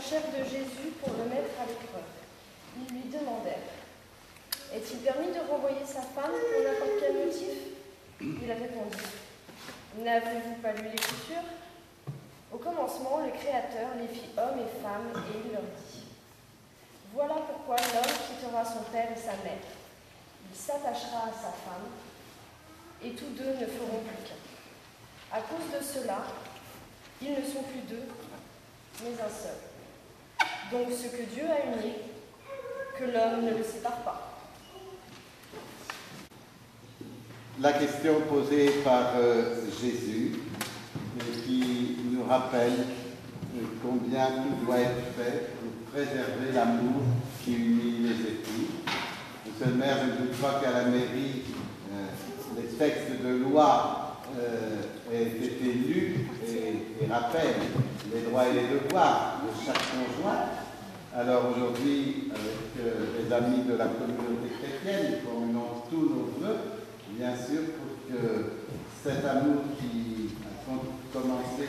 s'approchèrent de Jésus pour le mettre à l'épreuve. Ils lui demandèrent: est-il permis de renvoyer sa femme pour n'importe quel motif? Il répondit: n'avez-vous pas lu l'Écriture? Au commencement, le Créateur les fit hommes et femmes, et il leur dit: voilà pourquoi l'homme quittera son père et sa mère. Il s'attachera à sa femme, et tous deux ne feront plus qu'un. À cause de cela, ils ne sont plus deux, mais un seul. Donc ce que Dieu a uni, que l'homme ne le sépare pas. La question posée par Jésus, qui nous rappelle combien tout doit être fait pour préserver l'amour qui unit les époux. Monsieur le maire, je ne doute pas qu'à la mairie, les textes de loi aient été lus et rappellent les droits et les devoirs de chaque conjoint. Alors aujourd'hui, avec les amis de la communauté chrétienne, nous formulons tous nos vœux, bien sûr, pour que cet amour qui a commencé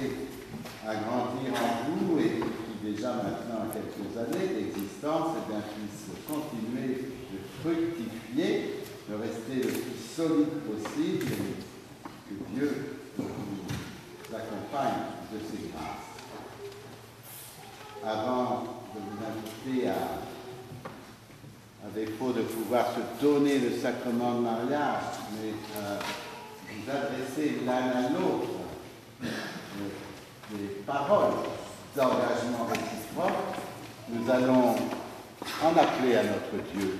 à grandir en vous et qui déjà maintenant a quelques années d'existence, eh bien, puisse continuer de fructifier, de rester le plus solide possible et que Dieu vous accompagne de ses grâces. Avant de vous inviter à défaut de pouvoir se donner le sacrement de mariage, mais vous adresser l'un à l'autre des paroles d'engagement réciproque, nous allons en appeler à notre Dieu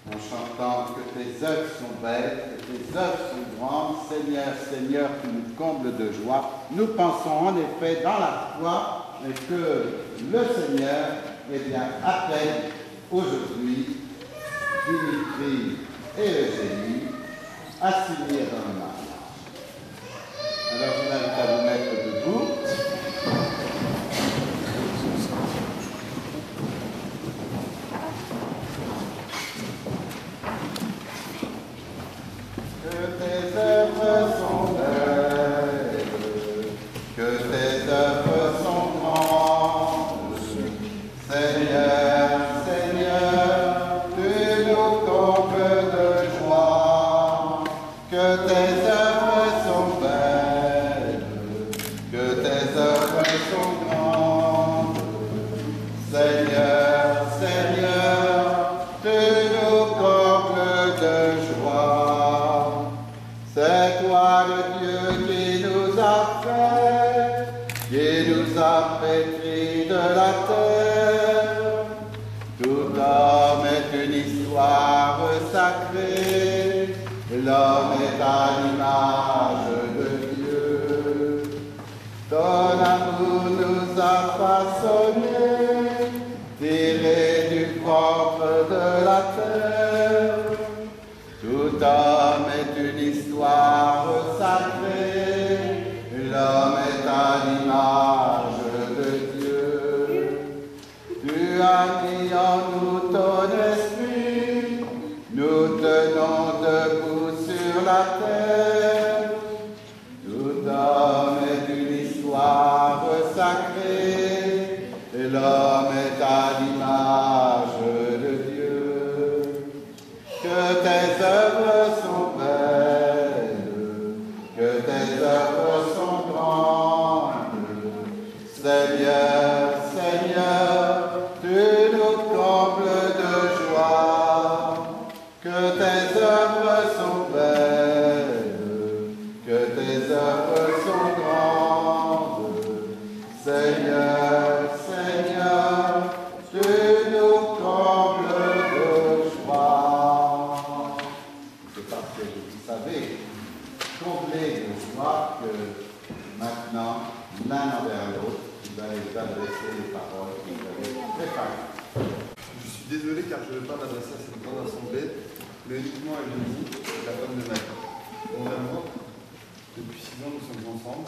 en chantant que tes œuvres sont belles, que tes œuvres sont grandes, Seigneur, Seigneur, tu nous combles de joie. Nous pensons en effet dans la foi que le Seigneur appelle aujourd'hui Dimitri et Eugénie à s'unir dans le mariage. Alors je vous invite à vous mettre debout. Que tes œuvres sont belles, que tes œuvres sont grandes, Seigneur, Seigneur, tu nous combles de joie. Que tes œuvres sont belles, que tes œuvres sont grandes, Seigneur, Seigneur, tu nous combles de joie. C'est toi le Dieu qui nous a pétris de la terre. Tout homme est une histoire sacrée, l'homme est à l'image de Dieu. Ton amour nous a façonnés, tirés du propre de la terre. Tout homme est une histoire sacrée, l'homme est à l'image de Dieu. Tu as mis en nous ton esprit, nous tenons debout sur la terre. Tout homme est une histoire sacrée, et l'homme est à l'image de Dieu. Que tes œuvres sont belles, que tes œuvres sont grandes, Seigneur, Seigneur, tu nous combles de joie. Que tes œuvres sont belles, que tes œuvres sont grandes, Seigneur, Seigneur, tu nous combles de joie. C'est parce que vous savez, comblés de joie, que maintenant, l'un envers l'autre, vous allez vous adresser les paroles que vous avez préparées. Je suis désolé car je ne veux pas m'adresser à cette grande assemblée, mais uniquement à Eugénie, la femme de ma vie. Mon amour, depuis 6 ans nous sommes ensemble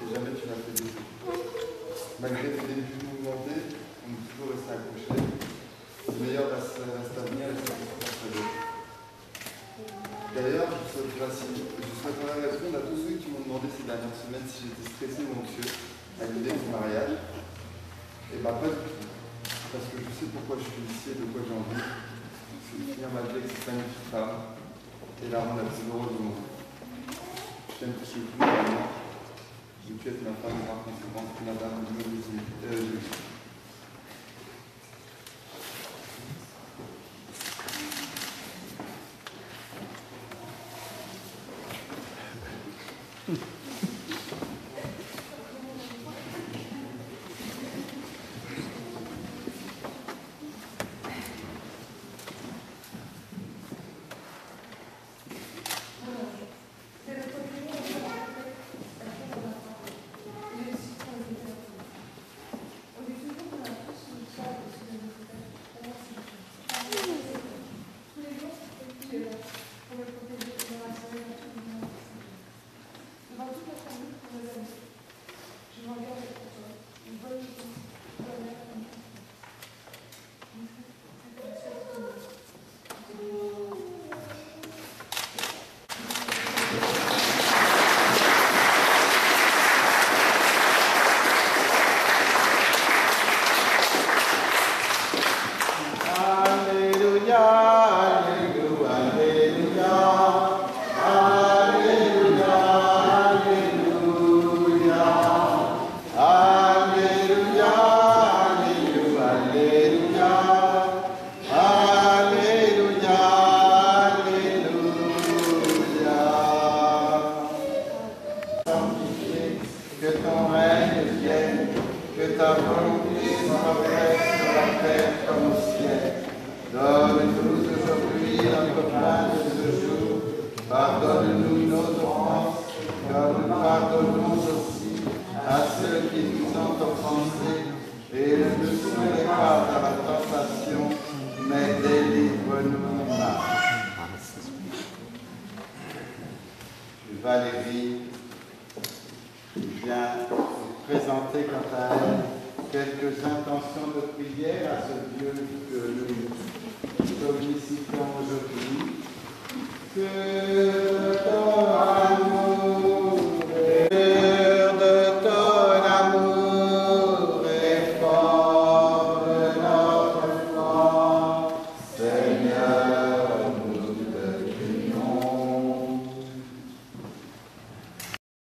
et jamais tu m'as fait défaut. Malgré tes débuts mouvementés, on est toujours resté accrochés. Le meilleur reste à venir et ça reste partagé. D'ailleurs, je souhaiterais répondre à tous ceux qui m'ont demandé ces dernières semaines si j'étais stressé ou anxieux à l'idée du mariage. Et Et bah, pas du tout. Parce que je sais pourquoi je suis ici et de quoi j'ai envie. C'est de finir ma vie avec cette magnifique femme et la rendre la plus heureuse du monde. Je t'aime plus que tout, vraiment. Je veux être ma femme par conséquent, madame Jésus. Pardonne-nous nos offenses, comme nous pardonnons aussi à ceux qui nous ont offensés, et ne nous soumets pas à la tentation, mais délivre-nous du mal. Valérie vient vous présenter quant à elle quelques intentions de prière à ce Dieu que nous sollicitons aujourd'hui. Que